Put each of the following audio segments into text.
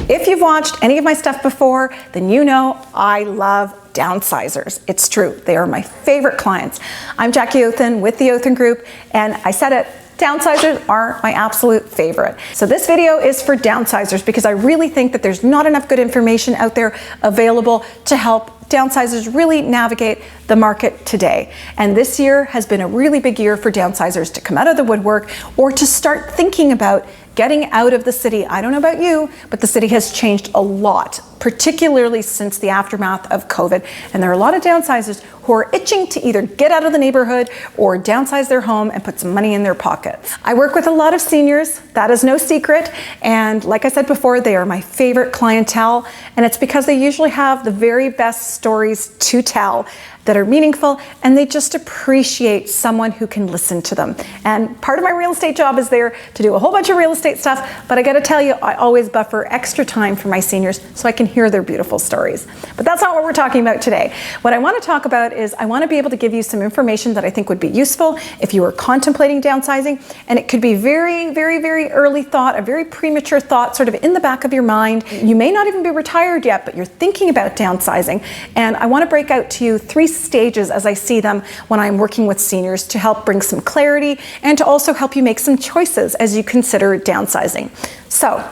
If you've watched any of my stuff before, then you know I love downsizers. It's true, they are my favorite clients. I'm Jacquie Othen with the Othen Group, and I said it, downsizers are my absolute favorite. So this video is for downsizers because I really think that there's not enough good information out there available to help downsizers really navigate the market today. And this year has been a really big year for downsizers to come out of the woodwork or to start thinking about getting out of the city. I don't know about you, but the city has changed a lot, particularly since the aftermath of COVID. And there are a lot of downsizers who are itching to either get out of the neighborhood or downsize their home and put some money in their pockets. I work with a lot of seniors, that is no secret. And like I said before, they are my favorite clientele. And it's because they usually have the very best stories to tell that are meaningful, and they just appreciate someone who can listen to them. And part of my real estate job is there to do a whole bunch of real estate stuff, but I gotta tell you, I always buffer extra time for my seniors so I can hear their beautiful stories. But that's not what we're talking about today. What I wanna talk about is I wanna be able to give you some information that I think would be useful if you were contemplating downsizing, and it could be very, very, very early thought, a very premature thought sort of in the back of your mind. You may not even be retired yet, but you're thinking about downsizing, and I wanna break out to you 3 stages as I see them when I'm working with seniors to help bring some clarity and to also help you make some choices as you consider downsizing. So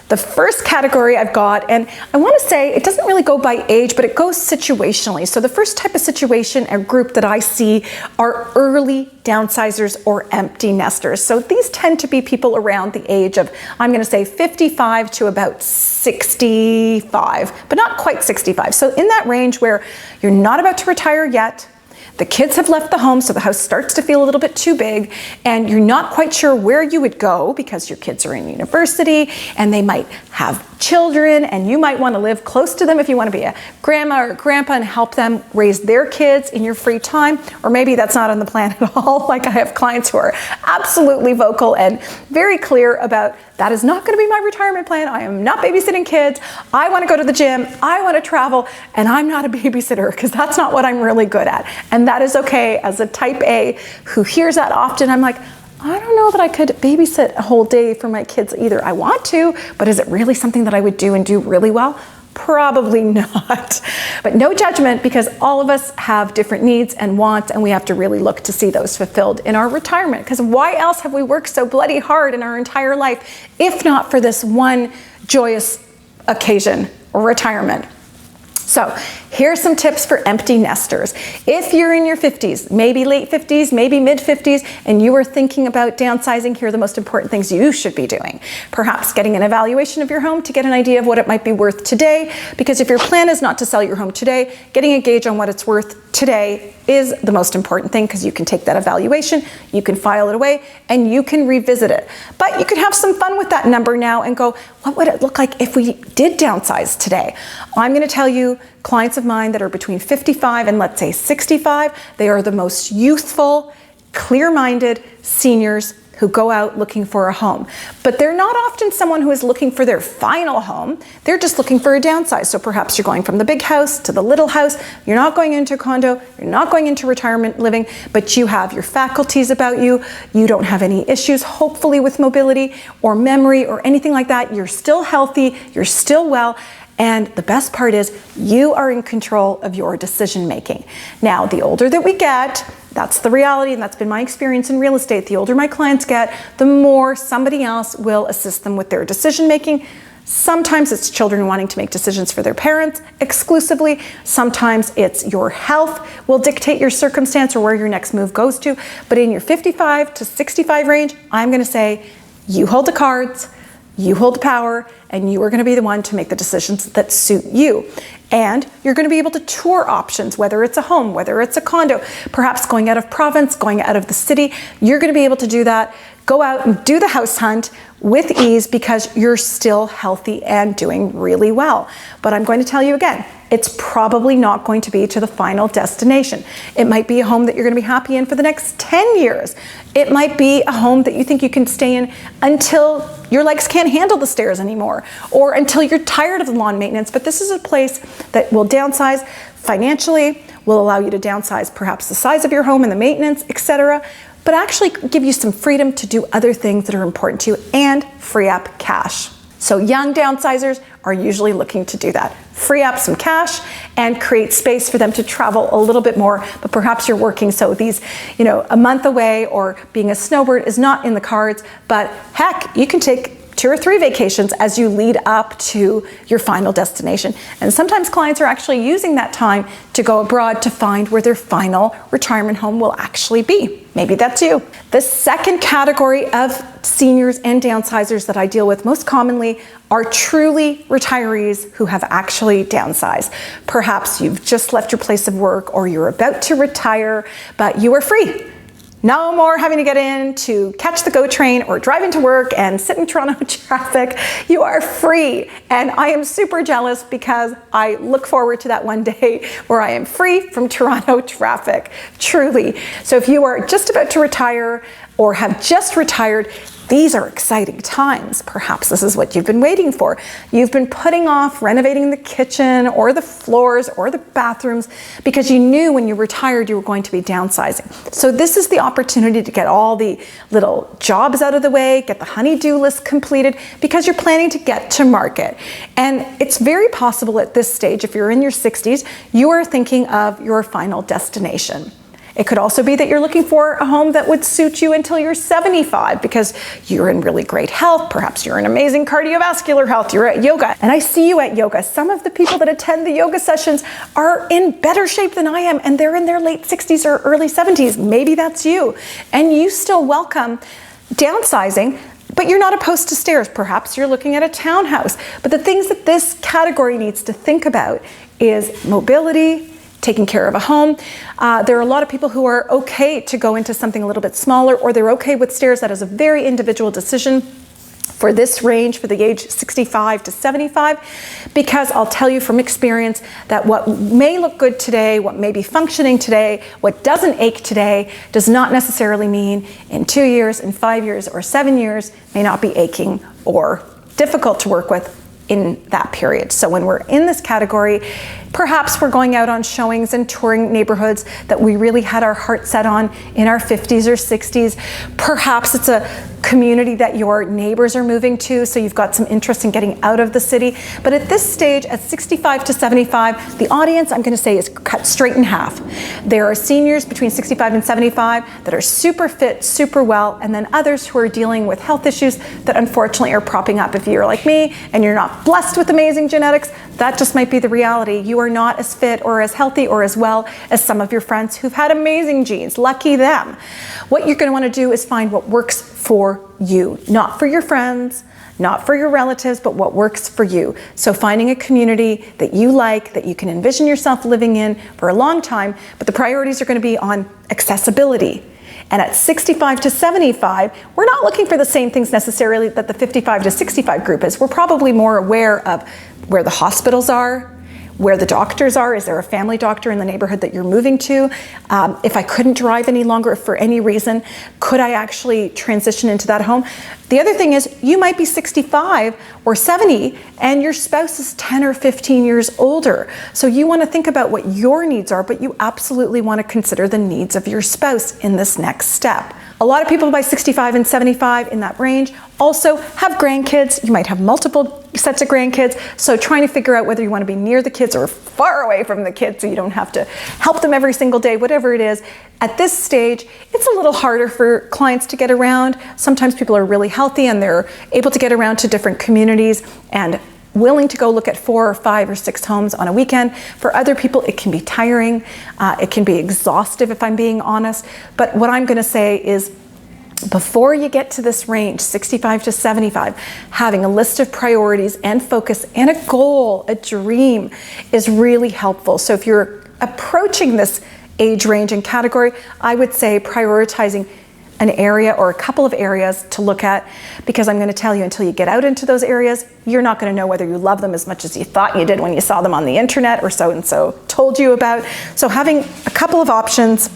the first category I've got, and I want to say it doesn't really go by age, but it goes situationally. So the first type of situation or group that I see are early downsizers or empty nesters. So these tend to be people around the age of, I'm going to say 55 to about 65, but not quite 65. So in that range where you're not about to retire yet, the kids have left the home, so the house starts to feel a little bit too big, and you're not quite sure where you would go because your kids are in university and they might have children, and you might want to live close to them if you want to be a grandma or grandpa and help them raise their kids in your free time. Or maybe that's not on the plan at all. Like I have clients who are absolutely vocal and very clear about that is not going to be my retirement plan. I am not babysitting kids. I want to go to the gym. I want to travel, and I'm not a babysitter because that's not what I'm really good at. And that is okay. As a type A who hears that often, I'm like, I don't know that I could babysit a whole day for my kids either. I want to, but is it really something that I would do and do really well? Probably not. But no judgment, because all of us have different needs and wants, and we have to really look to see those fulfilled in our retirement. Because why else have we worked so bloody hard in our entire life, if not for this one joyous occasion, retirement? So here's some tips for empty nesters. If you're in your 50s, maybe late 50s, maybe mid 50s, and you are thinking about downsizing, here are the most important things you should be doing. Perhaps getting an evaluation of your home to get an idea of what it might be worth today, because if your plan is not to sell your home today, getting a gauge on what it's worth today is the most important thing, because you can take that evaluation, you can file it away, and you can revisit it. But you can have some fun with that number now and go, what would it look like if we did downsize today? I'm going to tell you, clients of mine that are between 55 and let's say 65, they are the most youthful, clear-minded seniors who go out looking for a home. But they're not often someone who is looking for their final home. They're just looking for a downsize. So perhaps you're going from the big house to the little house. You're not going into a condo. You're not going into retirement living, but you have your faculties about you. You don't have any issues, hopefully, with mobility or memory or anything like that. You're still healthy. You're still well. And the best part is you are in control of your decision making. Now, the older that we get, that's the reality, and that's been my experience in real estate. The older my clients get, the more somebody else will assist them with their decision making. Sometimes it's children wanting to make decisions for their parents exclusively. Sometimes it's your health will dictate your circumstance or where your next move goes to. But in your 55 to 65 range, I'm going to say you hold the cards, you hold the power, and you are going to be the one to make the decisions that suit you. And you're going to be able to tour options, whether it's a home, whether it's a condo, perhaps going out of province, going out of the city. You're going to be able to do that. Go out and do the house hunt with ease because you're still healthy and doing really well. But I'm going to tell you again, it's probably not going to be to the final destination. It might be a home that you're going to be happy in for the next 10 years. It might be a home that you think you can stay in until your legs can't handle the stairs anymore, or until you're tired of the lawn maintenance. But this is a place that will downsize financially, will allow you to downsize perhaps the size of your home and the maintenance, etc., but actually give you some freedom to do other things that are important to you and free up cash. So young downsizers are usually looking to do that. Free up some cash and create space for them to travel a little bit more, but perhaps you're working, so these, a month away or being a snowbird is not in the cards, but heck, you can take 2 or 3 vacations as you lead up to your final destination. And sometimes clients are actually using that time to go abroad to find where their final retirement home will actually be. Maybe that's you. The second category of seniors and downsizers that I deal with most commonly are truly retirees who have actually downsized. Perhaps you've just left your place of work or you're about to retire, but you are free. No more having to get in to catch the GO train or drive into work and sit in Toronto traffic. You are free. And I am super jealous because I look forward to that one day where I am free from Toronto traffic, truly. So if you are just about to retire or have just retired, these are exciting times. Perhaps this is what you've been waiting for. You've been putting off renovating the kitchen or the floors or the bathrooms because you knew when you retired you were going to be downsizing. So this is the opportunity to get all the little jobs out of the way, get the honey-do list completed because you're planning to get to market. And it's very possible at this stage, if you're in your 60s, you are thinking of your final destination. It could also be that you're looking for a home that would suit you until you're 75 because you're in really great health. Perhaps you're in amazing cardiovascular health. You're at yoga. And I see you at yoga. Some of the people that attend the yoga sessions are in better shape than I am, and they're in their late 60s or early 70s. Maybe that's you. And you still welcome downsizing, but you're not opposed to stairs. Perhaps you're looking at a townhouse. But the things that this category needs to think about is mobility, taking care of a home. There are a lot of people who are okay to go into something a little bit smaller, or they're okay with stairs. That is a very individual decision for this range, for the age 65 to 75, because I'll tell you from experience that what may look good today, what may be functioning today, what doesn't ache today, does not necessarily mean in 2 years, in 5 years, or 7 years may not be aching or difficult to work with in that period. So when we're in this category, perhaps we're going out on showings and touring neighborhoods that we really had our heart set on in our 50s or 60s. Perhaps it's a community that your neighbors are moving to, so you've got some interest in getting out of the city. But at this stage, at 65 to 75, the audience, I'm going to say, is cut straight in half. There are seniors between 65 and 75 that are super fit, super well, and then others who are dealing with health issues that unfortunately are propping up. If you're like me and you're not blessed with amazing genetics, that just might be the reality. You are not as fit or as healthy or as well as some of your friends who've had amazing genes. Lucky them. What you're going to want to do is find what works for you, not for your friends, not for your relatives, but what works for you. So finding a community that you like, that you can envision yourself living in for a long time, but the priorities are going to be on accessibility. And at 65 to 75, we're not looking for the same things necessarily that the 55 to 65 group is. We're probably more aware of where the hospitals are, where the doctors are. Is there a family doctor in the neighborhood that you're moving to? If I couldn't drive any longer for any reason, could I actually transition into that home? The other thing is, you might be 65 or 70 and your spouse is 10 or 15 years older. So you want to think about what your needs are, but you absolutely want to consider the needs of your spouse in this next step. A lot of people by 65 and 75 in that range also have grandkids. You might have multiple sets of grandkids. So trying to figure out whether you want to be near the kids or far away from the kids so you don't have to help them every single day, whatever it is. At this stage, it's a little harder for clients to get around. Sometimes people are really healthy and they're able to get around to different communities and willing to go look at 4 or 5 or 6 homes on a weekend. For other people, it can be tiring. It can be exhaustive, if I'm being honest. But what I'm going to say is, before you get to this range, 65 to 75, having a list of priorities and focus and a goal, a dream, is really helpful. So if you're approaching this age range and category, I would say prioritizing an area or a couple of areas to look at, because I'm going to tell you, until you get out into those areas, you're not going to know whether you love them as much as you thought you did when you saw them on the internet or so-and-so told you about. So having a couple of options,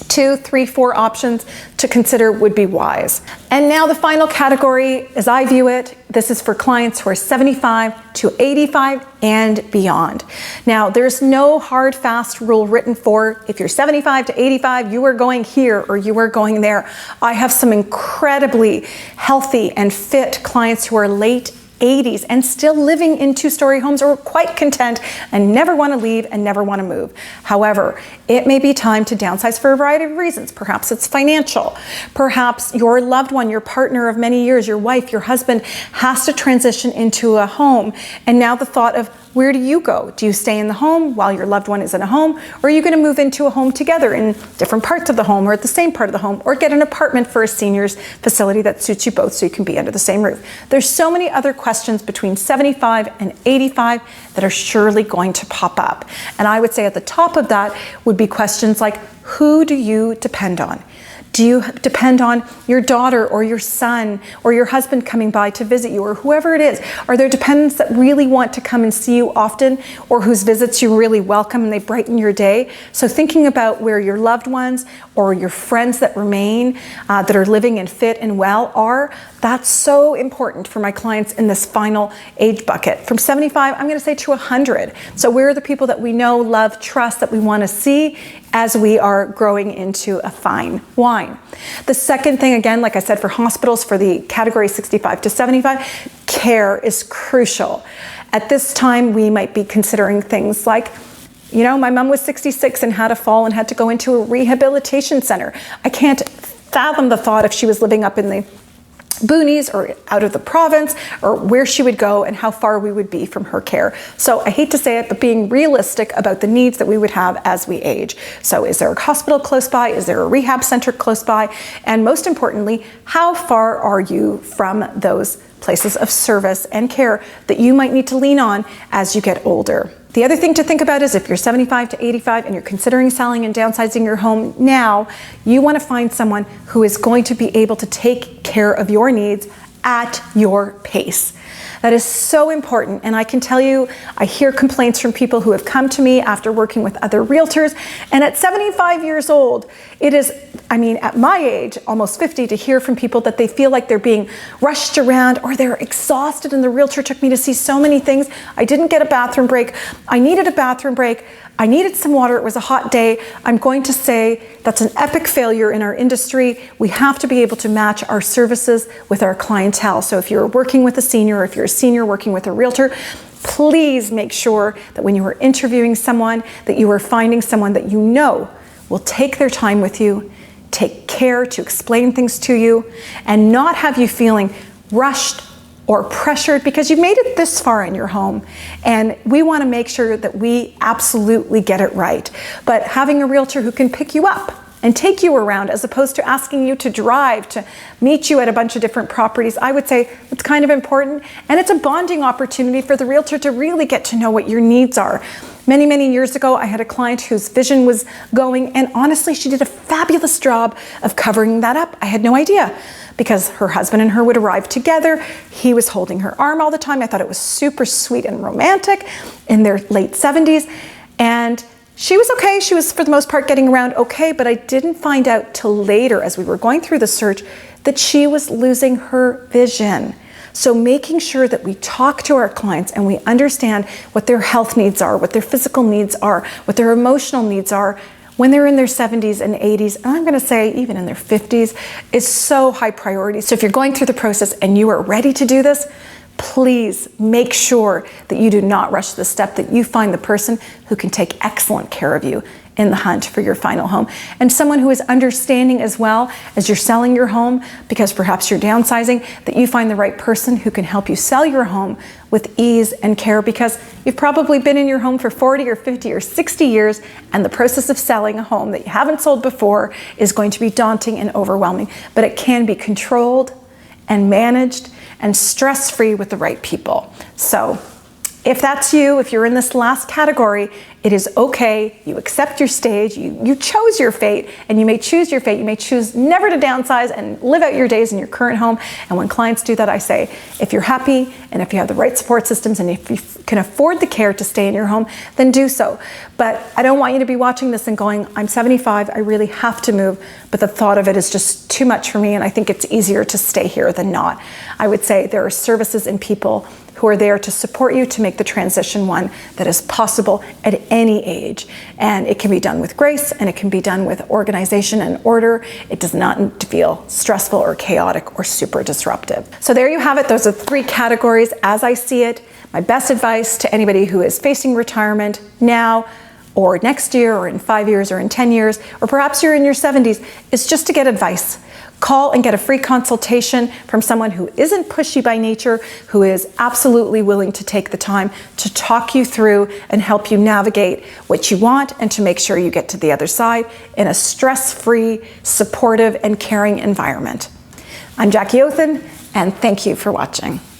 2, 3, 4 options to consider would be wise. And now the final category, as I view it, this is for clients who are 75 to 85 and beyond. Now, there's no hard, fast rule written for if you're 75 to 85, you are going here or you are going there. I have some incredibly healthy and fit clients who are late 80s and still living in two-story homes or quite content and never want to leave and never want to move. However, it may be time to downsize for a variety of reasons. Perhaps it's financial. Perhaps your loved one, your partner of many years, your wife, your husband has to transition into a home. And now the thought of, where do you go? Do you stay in the home while your loved one is in a home? Or are you going to move into a home together in different parts of the home or at the same part of the home, or get an apartment for a seniors facility that suits you both so you can be under the same roof? There's so many other questions between 75 and 85 that are surely going to pop up. And I would say at the top of that would be questions like, who do you depend on? Do you depend on your daughter or your son or your husband coming by to visit you, or whoever it is? Are there dependents that really want to come and see you often, or whose visits you really welcome and they brighten your day? So thinking about where your loved ones or your friends that remain, that are living and fit and well are, that's so important for my clients in this final age bucket. From 75, I'm going to say to 100. So where are the people that we know, love, trust, that we want to see as we are growing into a fine wine? The second thing, again, like I said, for hospitals, for the category 65 to 75, care is crucial. At this time, we might be considering things like, you know, my mom was 66 and had a fall and had to go into a rehabilitation center. I can't fathom the thought if she was living up in the boonies or out of the province, or where she would go and how far we would be from her care. So I hate to say it, but being realistic about the needs that we would have as we age. So is there a hospital close by? Is there a rehab center close by? And most importantly, how far are you from those places of service and care that you might need to lean on as you get older? The other thing to think about is if you're 75 to 85 and you're considering selling and downsizing your home now, you want to find someone who is going to be able to take care of your needs at your pace. That is so important. And I can tell you, I hear complaints from people who have come to me after working with other realtors. And at 75 years old, it is, I mean, at my age, almost 50, to hear from people that they feel like they're being rushed around or they're exhausted, and the realtor took me to see so many things. I didn't get a bathroom break. I needed a bathroom break. I needed some water. It was a hot day. I'm going to say that's an epic failure in our industry. We have to be able to match our services with our clientele. So if you're working with a senior, or if you're a senior working with a realtor, please make sure that when you are interviewing someone, that you are finding someone that you know will take their time with you, take care to explain things to you, and not have you feeling rushed or pressured because you've made it this far in your home. And we want to make sure that we absolutely get it right. But having a realtor who can pick you up and take you around, as opposed to asking you to drive to meet you at a bunch of different properties, I would say it's kind of important. And it's a bonding opportunity for the realtor to really get to know what your needs are. Many, many years ago, I had a client whose vision was going, and honestly, she did a fabulous job of covering that up. I had no idea, because her husband and her would arrive together. He was holding her arm all the time. I thought it was super sweet and romantic in their late 70s. And she was okay. She was, for the most part, getting around okay, but I didn't find out till later, as we were going through the search, that she was losing her vision. So making sure that we talk to our clients and we understand what their health needs are, what their physical needs are, what their emotional needs are when they're in their 70s and 80s, and I'm going to say even in their 50s, is so high priority. So if you're going through the process and you are ready to do this, please make sure that you do not rush the step, that you find the person who can take excellent care of you in the hunt for your final home. And someone who is understanding as well as you're selling your home, because perhaps you're downsizing, that you find the right person who can help you sell your home with ease and care, because you've probably been in your home for 40 or 50 or 60 years, and the process of selling a home that you haven't sold before is going to be daunting and overwhelming. But it can be controlled and managed and stress-free with the right people. So if that's you, if you're in this last category, it is okay. You accept your stage, you chose your fate, and you may choose your fate. You may choose never to downsize and live out your days in your current home. And when clients do that, I say, if you're happy and if you have the right support systems and if you can afford the care to stay in your home, then do so. But I don't want you to be watching this and going, I'm 75, I really have to move, but the thought of it is just too much for me, and I think it's easier to stay here than not. I would say there are services and people who are there to support you to make the transition one that is possible at any age. And it can be done with grace, and it can be done with organization and order. It does not need to feel stressful or chaotic or super disruptive. So there you have it. Those are 3 categories as I see it. My best advice to anybody who is facing retirement now, or next year, or in 5 years, or in 10 years, or perhaps you're in your 70s, is just to get advice. Call and get a free consultation from someone who isn't pushy by nature, who is absolutely willing to take the time to talk you through and help you navigate what you want and to make sure you get to the other side in a stress-free, supportive, and caring environment. I'm Jacquie Othen, and thank you for watching.